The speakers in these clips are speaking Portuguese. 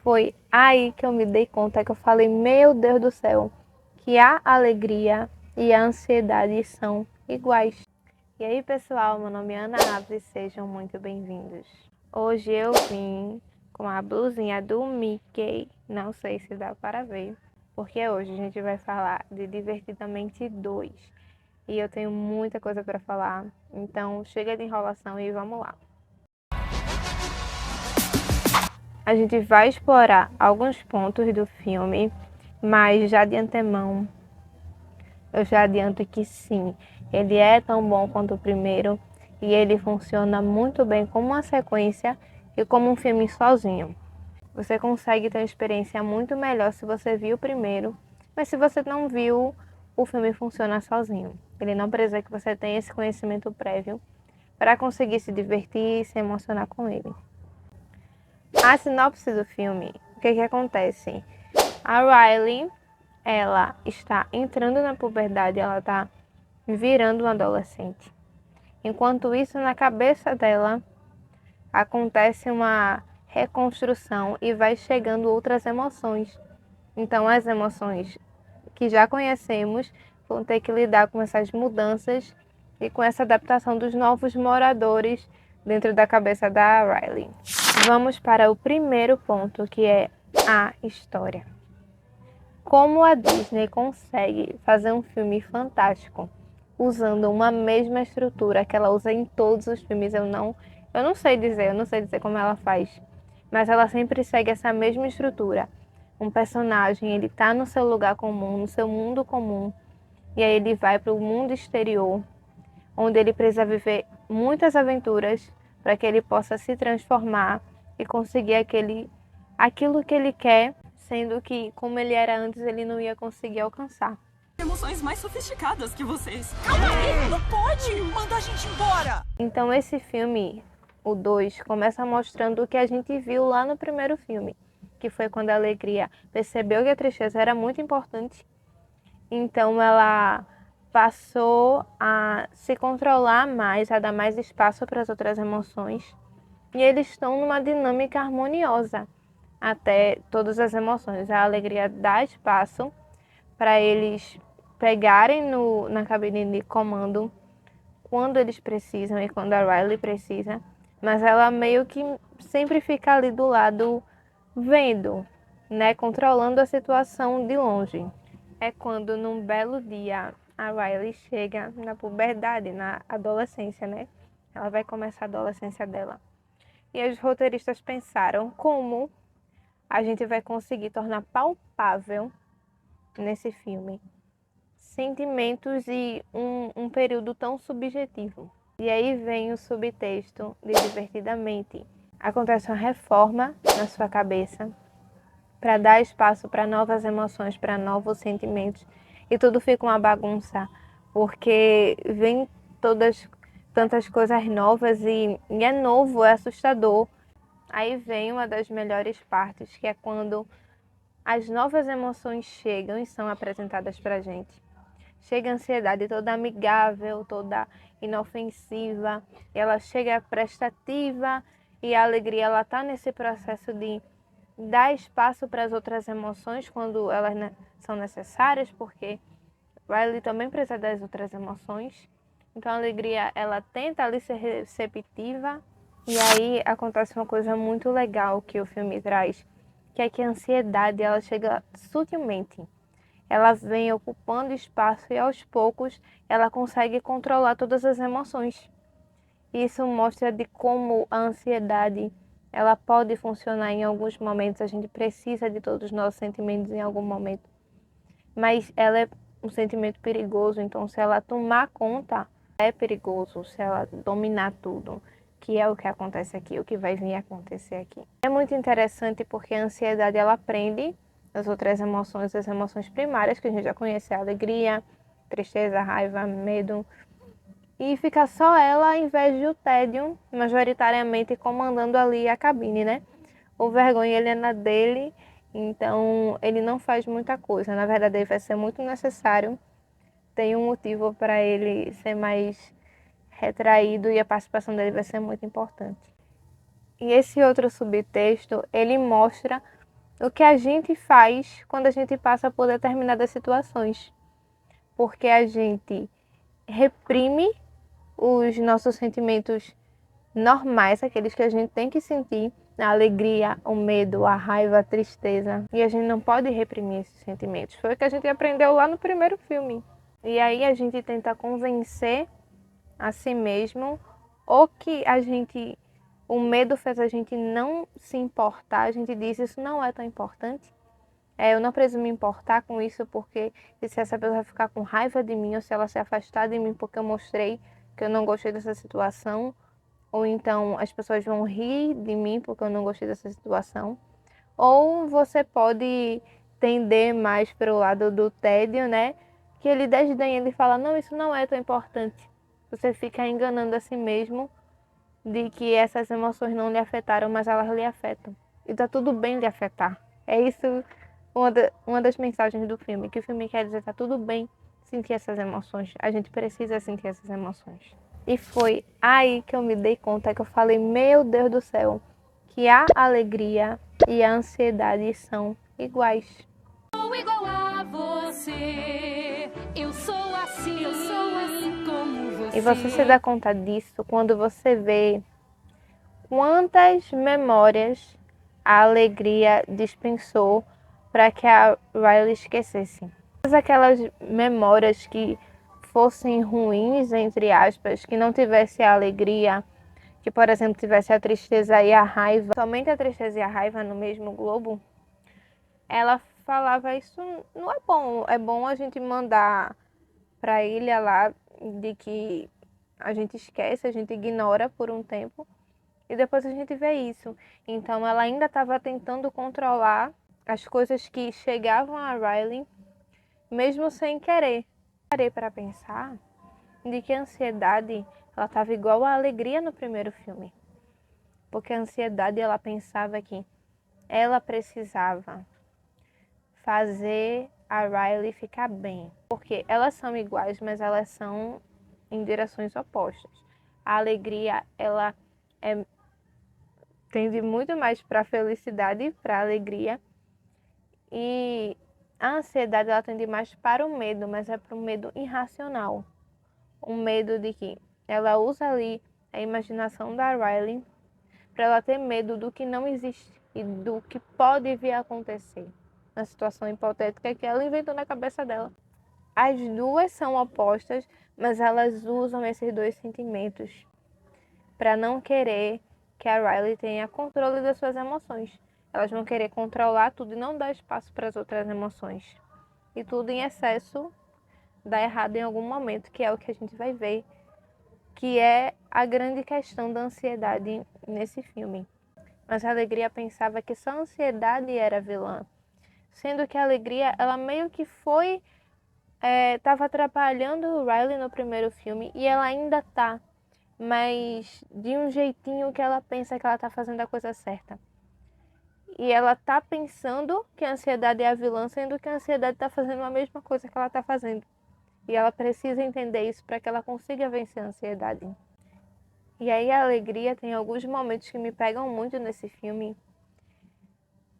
foi aí que eu me dei conta, que eu falei, meu Deus do céu, que a alegria e a ansiedade são iguais. E aí, pessoal, meu nome é Ana Alves e sejam muito bem-vindos. Hoje eu vim com a blusinha do Mickey, não sei se dá para ver, porque hoje a gente vai falar de Divertidamente 2. E eu tenho muita coisa para falar, então chega de enrolação e vamos lá. A gente vai explorar alguns pontos do filme, mas já de antemão eu já adianto que sim, ele é tão bom quanto o primeiro e ele funciona muito bem como uma sequência e como um filme sozinho. Você consegue ter uma experiência muito melhor se você viu o primeiro, mas se você não viu, o filme funciona sozinho. Ele não precisa que você tenha esse conhecimento prévio para conseguir se divertir e se emocionar com ele. A sinopse do filme, o que acontece? A Riley, ela está entrando na puberdade, ela está virando uma adolescente. Enquanto isso, na cabeça dela, acontece uma reconstrução e vai chegando outras emoções. Então, as emoções que já conhecemos vão ter que lidar com essas mudanças e com essa adaptação dos novos moradores dentro da cabeça da Riley. Vamos para o primeiro ponto, que é a história. Como a Disney consegue fazer um filme fantástico usando uma mesma estrutura que ela usa em todos os filmes, eu não sei dizer como ela faz, mas ela sempre segue essa mesma estrutura. Um personagem, ele tá no seu lugar comum, no seu mundo comum, e aí ele vai para o mundo exterior, onde ele precisa viver muitas aventuras para que ele possa se transformar e conseguir aquilo que ele quer, sendo que, como ele era antes, ele não ia conseguir alcançar. Emoções mais sofisticadas que vocês. Calma aí, não pode! Manda a gente embora! Então esse filme, o 2, começa mostrando o que a gente viu lá no primeiro filme, que foi quando a Alegria percebeu que a tristeza era muito importante. Então ela passou a se controlar mais, a dar mais espaço para as outras emoções. E eles estão numa dinâmica harmoniosa até todas as emoções. A Alegria dá espaço para eles pegarem na cabine de comando quando eles precisam e quando a Riley precisa, mas ela meio que sempre fica ali do lado vendo, né, controlando a situação de longe. É quando num belo dia a Riley chega na puberdade, na adolescência, né? Ela vai começar a adolescência dela. E os roteiristas pensaram como a gente vai conseguir tornar palpável nesse filme sentimentos e um período tão subjetivo. E aí vem o subtexto de Divertidamente. Acontece uma reforma na sua cabeça para dar espaço para novas emoções, para novos sentimentos. E tudo fica uma bagunça, porque vem tantas coisas novas e é novo, é assustador. Aí vem uma das melhores partes, que é quando as novas emoções chegam e são apresentadas para a gente. Chega a ansiedade toda amigável, toda inofensiva, ela chega prestativa e a alegria ela está nesse processo de dar espaço para as outras emoções quando elas são necessárias, porque Riley também precisa das outras emoções. Então a alegria ela tenta ali ser receptiva e aí acontece uma coisa muito legal que o filme traz, que é que a ansiedade ela chega sutilmente. Ela vem ocupando espaço e aos poucos ela consegue controlar todas as emoções. Isso mostra de como a ansiedade ela pode funcionar em alguns momentos. A gente precisa de todos os nossos sentimentos em algum momento, mas ela é um sentimento perigoso. Então, se ela tomar conta, é perigoso. Se ela dominar tudo, que é o que acontece aqui, o que vai vir a acontecer aqui. É muito interessante porque a ansiedade ela prende as outras emoções, as emoções primárias que a gente já conhece, a alegria, tristeza, raiva, medo, e fica só ela ao invés de o tédio majoritariamente comandando ali a cabine, né? O vergonha ele é na dele, então ele não faz muita coisa. Na verdade, ele vai ser muito necessário. Tem um motivo para ele ser mais retraído e a participação dele vai ser muito importante. E esse outro subtexto, ele mostra o que a gente faz quando a gente passa por determinadas situações. Porque a gente reprime os nossos sentimentos normais, aqueles que a gente tem que sentir, a alegria, o medo, a raiva, a tristeza. E a gente não pode reprimir esses sentimentos. Foi o que a gente aprendeu lá no primeiro filme. E aí a gente tenta convencer a si mesmo, ou que o medo fez a gente não se importar, a gente diz isso não é tão importante. Eu não preciso me importar com isso, porque se essa pessoa vai ficar com raiva de mim, ou se ela se afastar de mim porque eu mostrei que eu não gostei dessa situação, ou então as pessoas vão rir de mim porque eu não gostei dessa situação. Ou você pode tender mais para o lado do tédio, né? Que ele desdenha, ele fala, não, isso não é tão importante. Você fica enganando a si mesmo de que essas emoções não lhe afetaram, mas elas lhe afetam. E tá tudo bem lhe afetar. É isso uma das mensagens do filme, que o filme quer dizer, tá tudo bem sentir essas emoções. A gente precisa sentir essas emoções. E foi aí que eu me dei conta, que eu falei, meu Deus do céu, que a alegria e a ansiedade são iguais. Sou igual a você. Eu sou assim como você. E você se dá conta disso quando você vê quantas memórias a alegria dispensou para que a Riley esquecesse. Todas aquelas memórias que fossem ruins, entre aspas, que não tivesse a alegria, que, por exemplo, tivesse a tristeza e a raiva, somente a tristeza e a raiva no mesmo globo, ela falava, isso não é bom. É bom a gente mandar para a ilha lá de que a gente esquece, a gente ignora por um tempo e depois a gente vê isso. Então ela ainda estava tentando controlar as coisas que chegavam a Riley, mesmo sem querer. Parei para pensar de que a ansiedade ela estava igual à alegria no primeiro filme. Porque a ansiedade ela pensava que ela precisava fazer a Riley ficar bem. Porque elas são iguais, mas elas são em direções opostas. A alegria, ela tende muito mais para a felicidade, para a alegria. E a ansiedade, ela tende mais para o medo, mas é para o medo irracional. Um medo de que ela usa ali a imaginação da Riley para ela ter medo do que não existe e do que pode vir a acontecer na situação hipotética que ela inventou na cabeça dela. As duas são opostas, mas elas usam esses dois sentimentos para não querer que a Riley tenha controle das suas emoções. Elas vão querer controlar tudo e não dar espaço para as outras emoções. E tudo em excesso dá errado em algum momento, que é o que a gente vai ver, que é a grande questão da ansiedade nesse filme. Mas a alegria pensava que só a ansiedade era vilã, sendo que a alegria, ela meio que foi, estava atrapalhando o Riley no primeiro filme e ela ainda tá, mas de um jeitinho que ela pensa que ela tá fazendo a coisa certa. E ela tá pensando que a ansiedade é a vilã, sendo que a ansiedade tá fazendo a mesma coisa que ela tá fazendo. E ela precisa entender isso para que ela consiga vencer a ansiedade. E aí a alegria tem alguns momentos que me pegam muito nesse filme,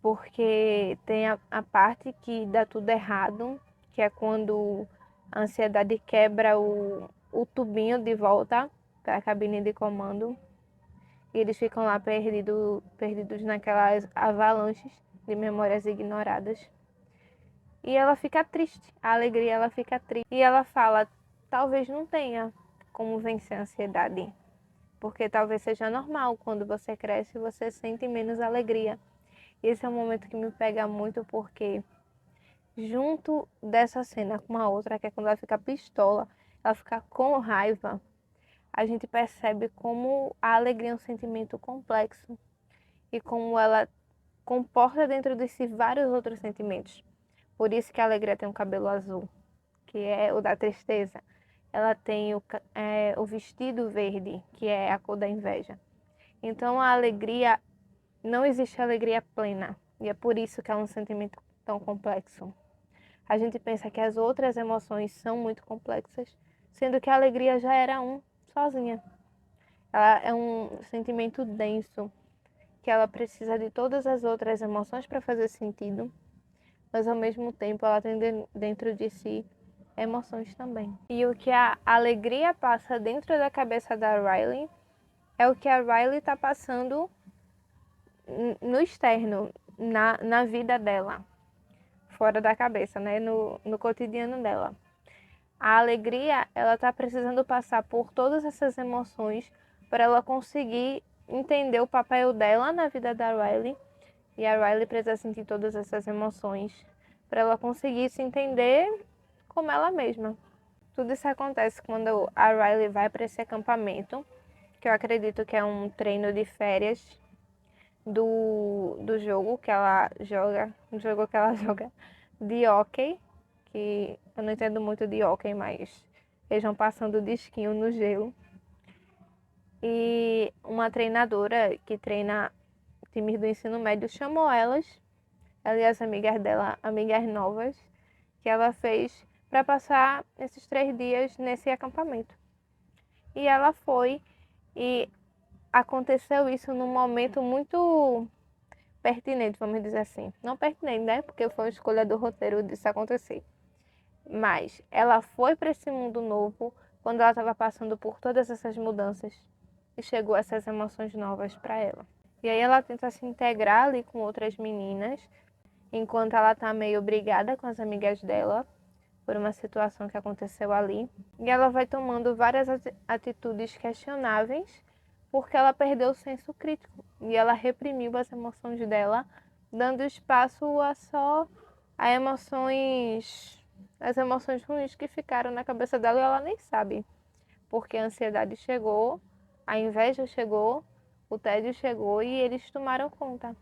porque tem a parte que dá tudo errado, que é quando a ansiedade quebra o tubinho de volta para a cabine de comando. E eles ficam lá perdidos naquelas avalanches de memórias ignoradas. E ela fica triste, a alegria ela fica triste. E ela fala, talvez não tenha como vencer a ansiedade. Porque talvez seja normal, quando você cresce, você sente menos alegria. E esse é um momento que me pega muito, porque junto dessa cena com a outra, que é quando ela fica pistola, ela fica com raiva, a gente percebe como a alegria é um sentimento complexo e como ela comporta dentro de si vários outros sentimentos. Por isso que a alegria tem um cabelo azul, que é o da tristeza. Ela tem o vestido verde, que é a cor da inveja. Então a alegria, não existe alegria plena. E é por isso que é um sentimento tão complexo. A gente pensa que as outras emoções são muito complexas, sendo que a alegria já era sozinha. Ela é um sentimento denso, que ela precisa de todas as outras emoções para fazer sentido, mas ao mesmo tempo ela tem dentro de si emoções também. E o que a alegria passa dentro da cabeça da Riley é o que a Riley está passando no externo, na vida dela, fora da cabeça, né? No cotidiano dela. A alegria, ela está precisando passar por todas essas emoções para ela conseguir entender o papel dela na vida da Riley. E a Riley precisa sentir todas essas emoções para ela conseguir se entender como ela mesma. Tudo isso acontece quando a Riley vai para esse acampamento, que eu acredito que é um treino de férias do jogo que ela joga, de hóquei, que eu não entendo muito de hóquei, mas eles vão passando disquinho no gelo. E uma treinadora que treina times do ensino médio chamou ela e as amigas dela, amigas novas, que ela fez para passar esses 3 dias nesse acampamento. E ela foi, e aconteceu isso num momento muito pertinente, vamos dizer assim. Não pertinente, né? Porque foi uma escolha do roteiro disso acontecer. Mas ela foi para esse mundo novo quando ela estava passando por todas essas mudanças e chegou essas emoções novas para ela. E aí ela tenta se integrar ali com outras meninas, enquanto ela tá meio brigada com as amigas dela por uma situação que aconteceu ali. E ela vai tomando várias atitudes questionáveis porque ela perdeu o senso crítico e ela reprimiu as emoções dela, dando espaço a só a as emoções ruins que ficaram na cabeça dela e ela nem sabe. Porque a ansiedade chegou, a inveja chegou, o tédio chegou e eles tomaram conta.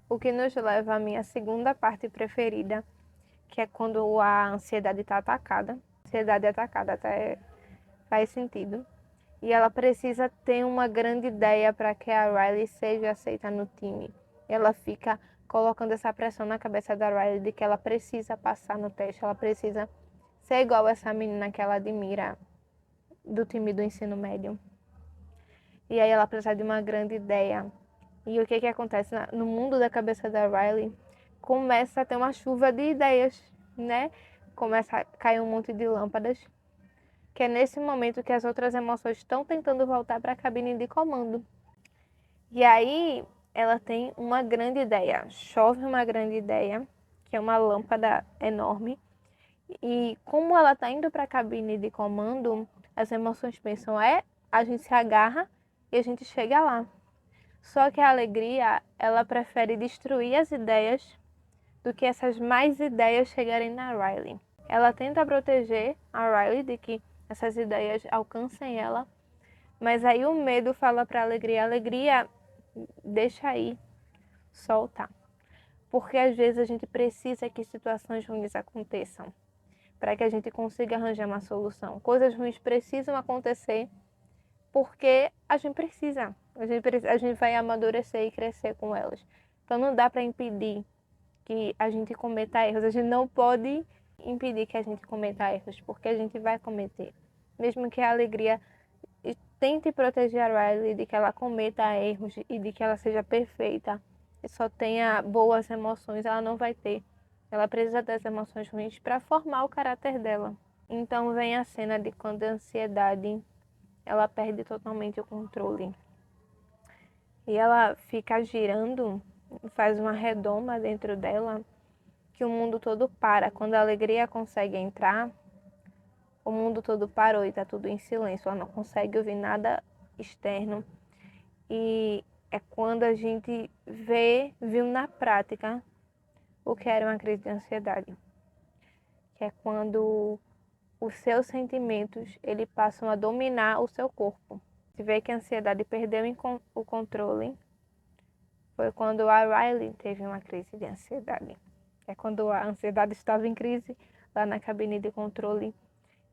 O que nos leva à minha segunda parte preferida, que é quando a ansiedade está atacada. A ansiedade atacada até faz sentido. E ela precisa ter uma grande ideia para que a Riley seja aceita no time. Ela fica colocando essa pressão na cabeça da Riley de que ela precisa passar no teste, ela precisa ser igual essa menina que ela admira do time do ensino médio. E aí ela precisa de uma grande ideia. E o que acontece no mundo da cabeça da Riley? Começa a ter uma chuva de ideias, né? Começa a cair um monte de lâmpadas. Que é nesse momento que as outras emoções estão tentando voltar para a cabine de comando. E aí ela tem uma grande ideia. Chove uma grande ideia, que é uma lâmpada enorme. E como ela está indo para a cabine de comando, as emoções pensam, a gente se agarra e a gente chega lá. Só que a alegria, ela prefere destruir as ideias do que essas mais ideias chegarem na Riley. Ela tenta proteger a Riley de que essas ideias alcancem ela, mas aí o medo fala para a alegria, deixa aí, solta. Porque às vezes a gente precisa que situações ruins aconteçam para que a gente consiga arranjar uma solução. Coisas ruins precisam acontecer porque a gente precisa. A gente vai amadurecer e crescer com elas. Então não dá para impedir que a gente cometa erros. A gente não pode impedir que a gente cometa erros, porque a gente vai cometer. Mesmo que a alegria tente proteger a Riley de que ela cometa erros e de que ela seja perfeita e só tenha boas emoções, ela não vai ter. Ela precisa das emoções ruins para formar o caráter dela. Então vem a cena de quando a ansiedade ela perde totalmente o controle. E ela fica girando, faz uma redoma dentro dela, que o mundo todo para. Quando a alegria consegue entrar, o mundo todo parou e está tudo em silêncio. Ela não consegue ouvir nada externo. E é quando a gente viu na prática o que era uma crise de ansiedade. Que é quando os seus sentimentos ele passam a dominar o seu corpo. Se vê que a ansiedade perdeu o controle, foi quando a Riley teve uma crise de ansiedade. É quando a ansiedade estava em crise lá na cabine de controle.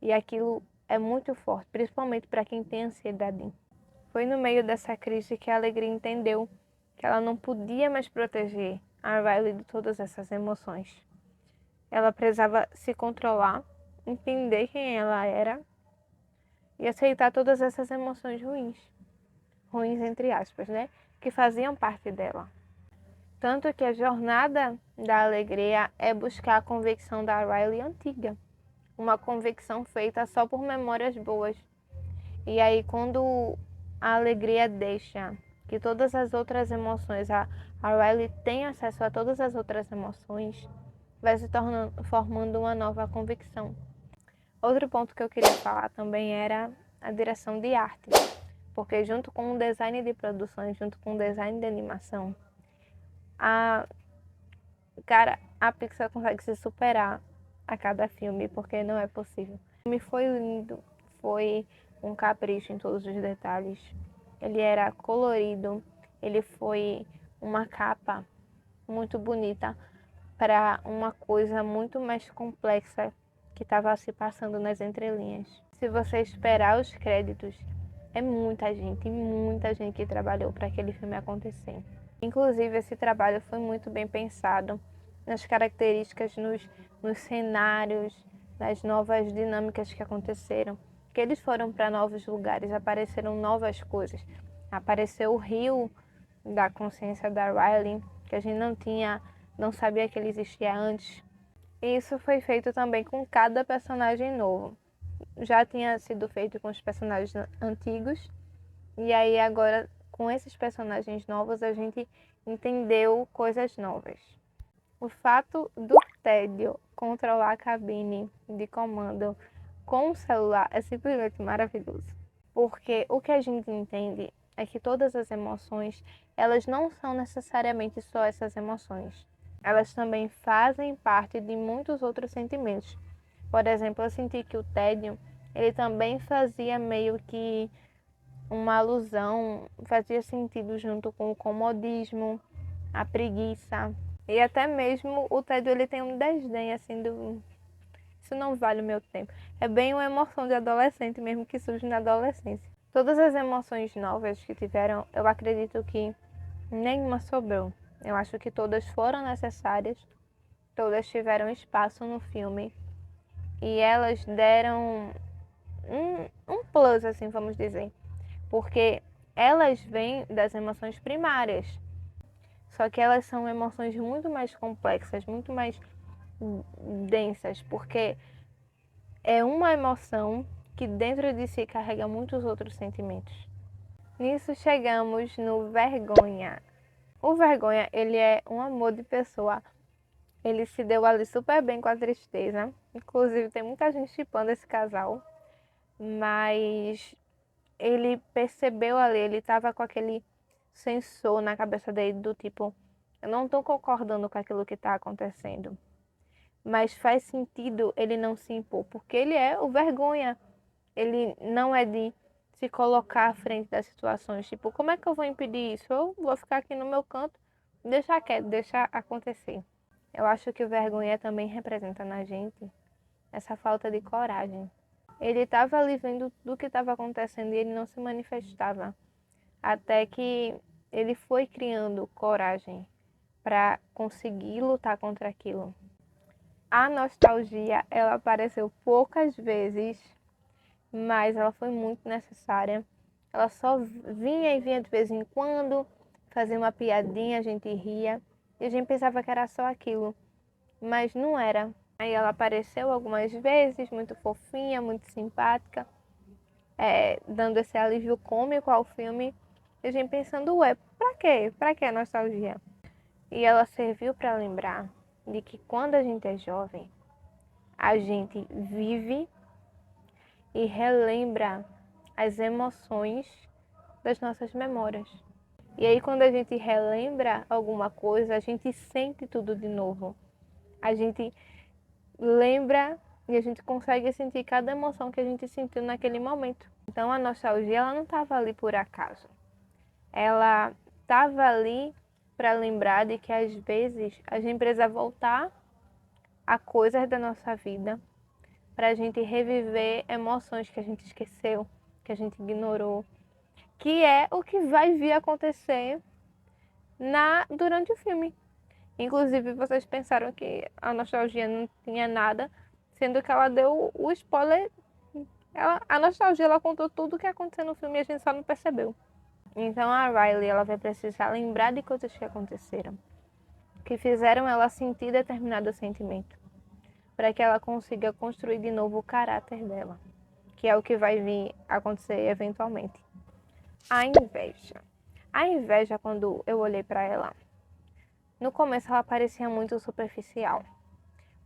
E aquilo é muito forte, principalmente para quem tem ansiedade. Foi no meio dessa crise que a alegria entendeu que ela não podia mais proteger a Riley de todas essas emoções. Ela precisava se controlar, entender quem ela era e aceitar todas essas emoções ruins. ruins entre aspas, né? Que faziam parte dela. Tanto que a jornada da alegria é buscar a convicção da Riley antiga. Uma convicção feita só por memórias boas. E aí quando a alegria deixa que todas as outras emoções, a Riley tem acesso a todas as outras emoções, vai se tornando, formando uma nova convicção. Outro ponto que eu queria falar também era a direção de arte, porque junto com o design de produções, junto com o design de animação, a Pixar consegue se superar a cada filme, porque não é possível. O filme foi lindo, foi um capricho em todos os detalhes. Ele era colorido, ele foi uma capa muito bonita para uma coisa muito mais complexa que estava se passando nas entrelinhas. Se você esperar os créditos, é muita gente que trabalhou para aquele filme acontecer. Inclusive, esse trabalho foi muito bem pensado nas características, nos cenários, nas novas dinâmicas que aconteceram. Que eles foram para novos lugares, apareceram novas coisas. Apareceu o rio da consciência da Riley, que a gente não sabia que ele existia antes. E isso foi feito também com cada personagem novo. Já tinha sido feito com os personagens antigos, e aí agora com esses personagens novos a gente entendeu coisas novas. O fato do Tédio controlar a cabine de comando com o celular é simplesmente maravilhoso. Porque o que a gente entende é que todas as emoções, elas não são necessariamente só essas emoções. Elas também fazem parte de muitos outros sentimentos. Por exemplo, eu senti que o tédio, ele também fazia meio que uma alusão, fazia sentido junto com o comodismo, a preguiça. E até mesmo o tédio, ele tem um desdém, assim, isso não vale o meu tempo. É bem uma emoção de adolescente mesmo que surge na adolescência. Todas as emoções novas que tiveram, eu acredito que nenhuma sobrou. Eu acho que todas foram necessárias, todas tiveram espaço no filme e elas deram um plus, assim, vamos dizer, porque elas vêm das emoções primárias, só que elas são emoções muito mais complexas, muito mais densas, porque é uma emoção que dentro de si carrega muitos outros sentimentos. Nisso chegamos no Vergonha. O Vergonha, ele é um amor de pessoa. Ele se deu ali super bem com a Tristeza. Inclusive, tem muita gente shippando esse casal. Mas ele percebeu ali, ele tava com aquele sensor na cabeça dele do tipo, eu não tô concordando com aquilo que tá acontecendo. Mas faz sentido ele não se impor, porque ele é o Vergonha. Ele não é de se colocar à frente das situações. Tipo, como é que eu vou impedir isso? Eu vou ficar aqui no meu canto, deixar quieto, deixar acontecer. Eu acho que o Vergonha também representa na gente essa falta de coragem. Ele estava ali vendo do que estava acontecendo e ele não se manifestava. Até que ele foi criando coragem para conseguir lutar contra aquilo. A nostalgia, ela apareceu poucas vezes, mas ela foi muito necessária. Ela só vinha e vinha de vez em quando, fazia uma piadinha, a gente ria, e a gente pensava que era só aquilo, mas não era. Aí ela apareceu algumas vezes, muito fofinha, muito simpática, dando esse alívio cômico ao filme, e a gente pensando, ué, pra quê? Pra que a nostalgia? E ela serviu para lembrar de que quando a gente é jovem, a gente vive e relembra as emoções das nossas memórias. E aí quando a gente relembra alguma coisa, a gente sente tudo de novo. A gente lembra e a gente consegue sentir cada emoção que a gente sentiu naquele momento. Então a nostalgia, ela não estava ali por acaso. Ela estava ali para lembrar de que às vezes a gente precisa voltar a coisas da nossa vida para a gente reviver emoções que a gente esqueceu, que a gente ignorou, que é o que vai vir acontecer durante o filme. Inclusive, vocês pensaram que a nostalgia não tinha nada, sendo que ela deu o spoiler. A nostalgia, ela contou tudo o que aconteceu no filme e a gente só não percebeu. Então a Riley ela vai precisar lembrar de coisas que aconteceram, que fizeram ela sentir determinado sentimento, para que ela consiga construir de novo o caráter dela, que é o que vai vir acontecer eventualmente. A inveja. A inveja, quando eu olhei para ela, no começo ela parecia muito superficial.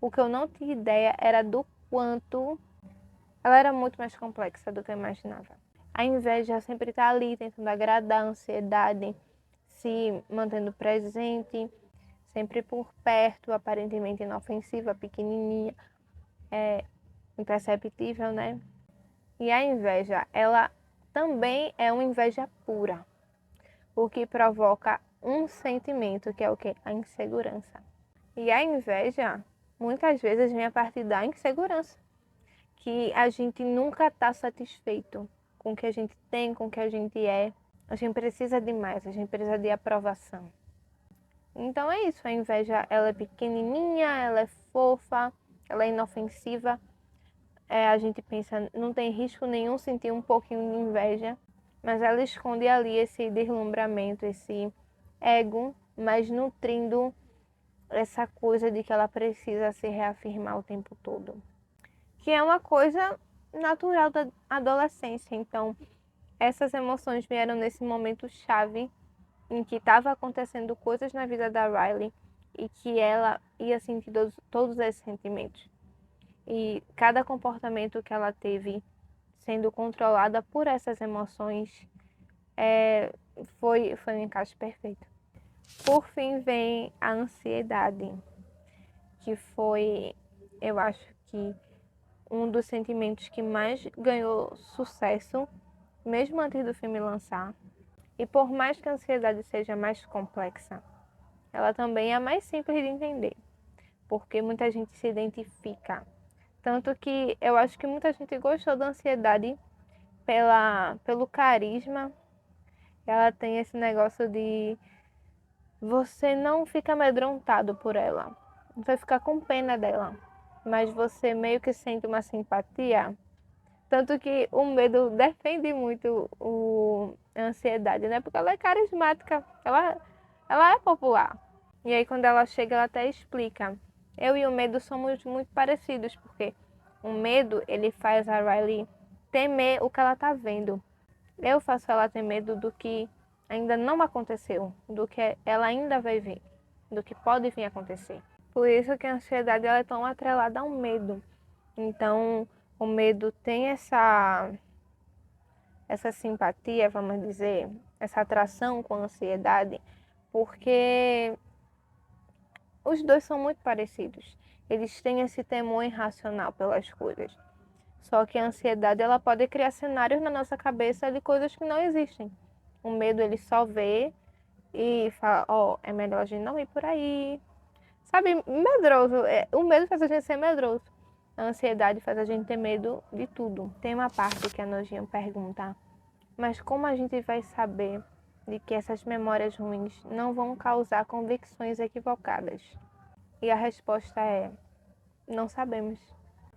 O que eu não tinha ideia era do quanto ela era muito mais complexa do que eu imaginava. A inveja sempre está ali tentando agradar, a ansiedade, se mantendo presente, sempre por perto, aparentemente inofensiva, pequenininha, imperceptível, né? E a inveja, ela também é uma inveja pura, o que provoca um sentimento que é o quê? A insegurança. E a inveja, muitas vezes, vem a partir da insegurança, que a gente nunca está satisfeito com o que a gente tem, com o que a gente é. A gente precisa de mais, a gente precisa de aprovação. Então é isso, a inveja, ela é pequenininha, ela é fofa, ela é inofensiva. A gente pensa, não tem risco nenhum sentir um pouquinho de inveja, mas ela esconde ali esse deslumbramento, esse ego, mas nutrindo essa coisa de que ela precisa se reafirmar o tempo todo, que é uma coisa natural da adolescência. Então, essas emoções vieram nesse momento chave em que estava acontecendo coisas na vida da Riley e que ela ia sentir todos esses sentimentos. E cada comportamento que ela teve sendo controlada por essas emoções foi um encaixe perfeito. Por fim vem a ansiedade, que foi, eu acho que, um dos sentimentos que mais ganhou sucesso, mesmo antes do filme lançar. E por mais que a ansiedade seja mais complexa, ela também é mais simples de entender, porque muita gente se identifica. Tanto que eu acho que muita gente gostou da ansiedade pelo carisma. Ela tem esse negócio de você não fica amedrontado por ela, você fica com pena dela, mas você meio que sente uma simpatia. Tanto que o medo defende muito a ansiedade, né? Porque ela é carismática, ela é popular. E aí quando ela chega, ela até explica. Eu e o medo somos muito parecidos, porque o medo, ele faz a Riley temer o que ela tá vendo. Eu faço ela ter medo do que ainda não aconteceu, do que ela ainda vai ver, do que pode vir a acontecer. Por isso que a ansiedade ela é tão atrelada ao medo. Então, o medo tem essa simpatia, vamos dizer, essa atração com a ansiedade, porque os dois são muito parecidos. Eles têm esse temor irracional pelas coisas. Só que a ansiedade ela pode criar cenários na nossa cabeça de coisas que não existem. O medo ele só vê e fala, é melhor a gente não ir por aí. Sabe, medroso. O medo faz a gente ser medroso. A ansiedade faz a gente ter medo de tudo. Tem uma parte que a Nojinho pergunta, mas como a gente vai saber de que essas memórias ruins não vão causar convicções equivocadas? E a resposta é, não sabemos.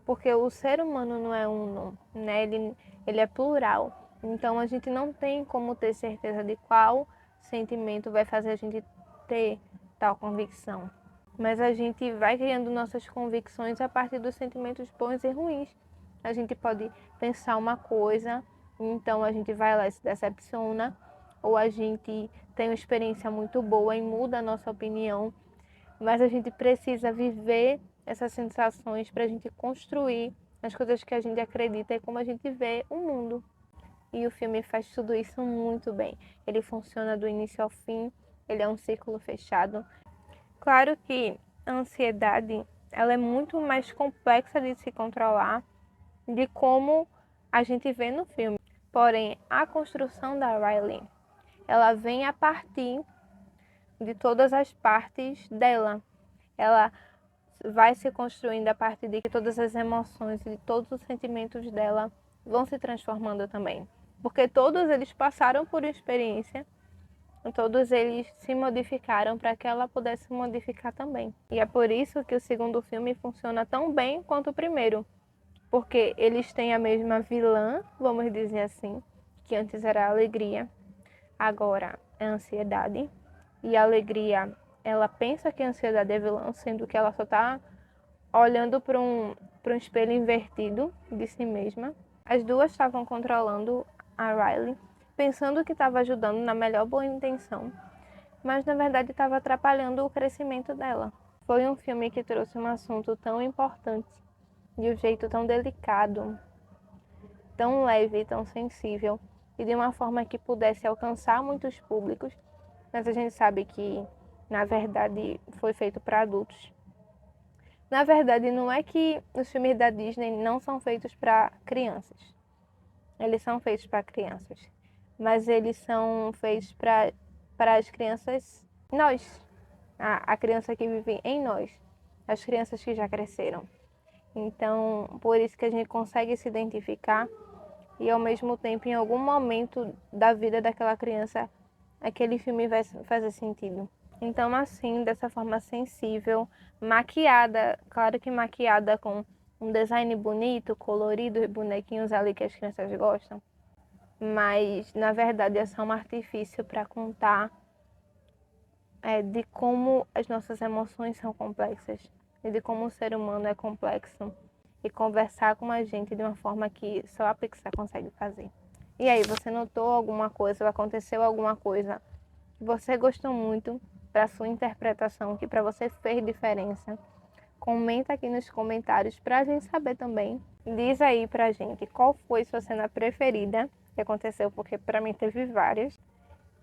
Porque o ser humano não é uno, né? Ele é plural. Então a gente não tem como ter certeza de qual sentimento vai fazer a gente ter tal convicção. Mas a gente vai criando nossas convicções a partir dos sentimentos bons e ruins. A gente pode pensar uma coisa, então a gente vai lá e se decepciona, ou a gente tem uma experiência muito boa e muda a nossa opinião, mas a gente precisa viver essas sensações para a gente construir as coisas que a gente acredita e como a gente vê o mundo. E o filme faz tudo isso muito bem. Ele funciona do início ao fim, ele é um círculo fechado. Claro que a ansiedade ela é muito mais complexa de se controlar de como a gente vê no filme. Porém, a construção da Riley, ela vem a partir de todas as partes dela. Ela vai se construindo a partir de que todas as emoções e todos os sentimentos dela vão se transformando também. Porque todos eles passaram por experiência, todos eles se modificaram para que ela pudesse se modificar também. E é por isso que o segundo filme funciona tão bem quanto o primeiro. Porque eles têm a mesma vilã, vamos dizer assim, que antes era a Alegria. agora é ansiedade. E a alegria, ela pensa que a ansiedade é vilã, sendo que ela só está olhando para um espelho invertido de si mesma. As duas estavam controlando a Riley, pensando que estava ajudando na melhor boa intenção, mas na verdade estava atrapalhando o crescimento dela. Foi um filme que trouxe um assunto tão importante, de um jeito tão delicado, tão leve, tão sensível, e de uma forma que pudesse alcançar muitos públicos, mas a gente sabe que, na verdade, foi feito para adultos. Na verdade, não é que os filmes da Disney não são feitos para crianças. Eles são feitos para crianças, mas eles são feitos para as crianças, nós, a criança que vive em nós, as crianças que já cresceram. Então, por isso que a gente consegue se identificar e, ao mesmo tempo, em algum momento da vida daquela criança, aquele filme vai fazer sentido. Então, assim, dessa forma sensível, maquiada, claro que maquiada com um design bonito, colorido, e bonequinhos ali que as crianças gostam, mas, na verdade, é só um artifício para contar de como as nossas emoções são complexas e de como o ser humano é complexo e conversar com a gente de uma forma que só a Pixar consegue fazer. E aí, você notou alguma coisa ou aconteceu alguma coisa que você gostou muito para sua interpretação, que para você fez diferença? Comenta aqui nos comentários para a gente saber também. Diz aí pra gente qual foi sua cena preferida que aconteceu, porque para mim teve várias.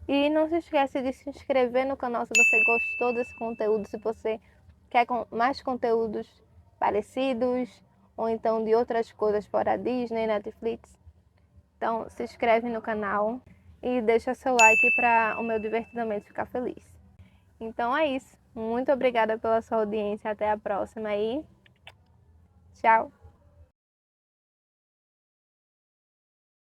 E não se esquece de se inscrever no canal se você gostou desse conteúdo, se você quer mais conteúdos parecidos, ou então de outras coisas fora Disney, Netflix. Então se inscreve no canal e deixa seu like para o meu divertidamente ficar feliz. Então é isso. Muito obrigada pela sua audiência. Até a próxima e tchau!